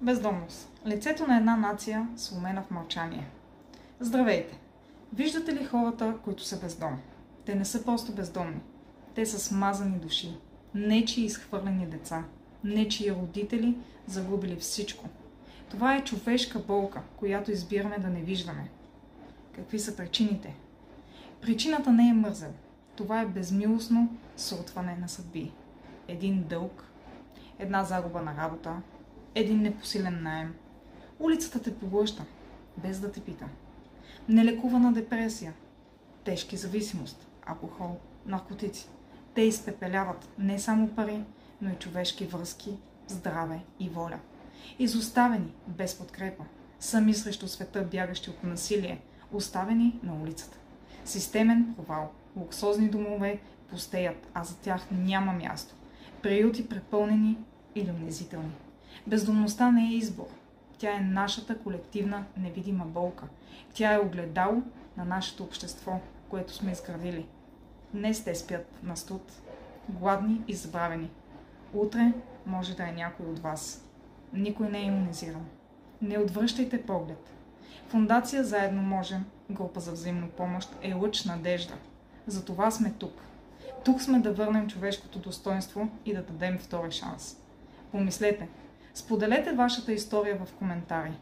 Бездомност. Лицето на една нация сломена в мълчание. Здравейте! Виждате ли хората, които са бездомни? Те не са просто бездомни. Те са смазани души. Нечии изхвърлени деца. Нечии родители, загубили всичко. Това е човешка болка, която избираме да не виждаме. Какви са причините? Причината не е мързел. Това е безмилостно сортване на съдби. Един дълг, една загуба на работа, един непосилен наем. Улицата те поглъща, без да те пита. Нелекувана депресия, тежки зависимост, алкохол, наркотици. Те изпепеляват не само пари, но и човешки връзки, здраве и воля. Изоставени, без подкрепа, сами срещу света, бягащи от насилие, оставени на улицата. Системен провал, луксозни домове пустеят, а за тях няма място. Приюти препълнени или унизителни. Бездомността не е избор. Тя е нашата колективна невидима болка. Тя е огледало на нашето общество, което сме изградили. Днес те спят на студ, гладни и забравени. Утре може да е някой от вас. Никой не е имунизиран. Не отвръщайте поглед. Фондация Заедно можем, група за взаимна помощ, е лъч надежда. Затова сме тук. Тук сме да върнем човешкото достоинство и да дадем втори шанс. Помислете. Споделете вашата история в коментари.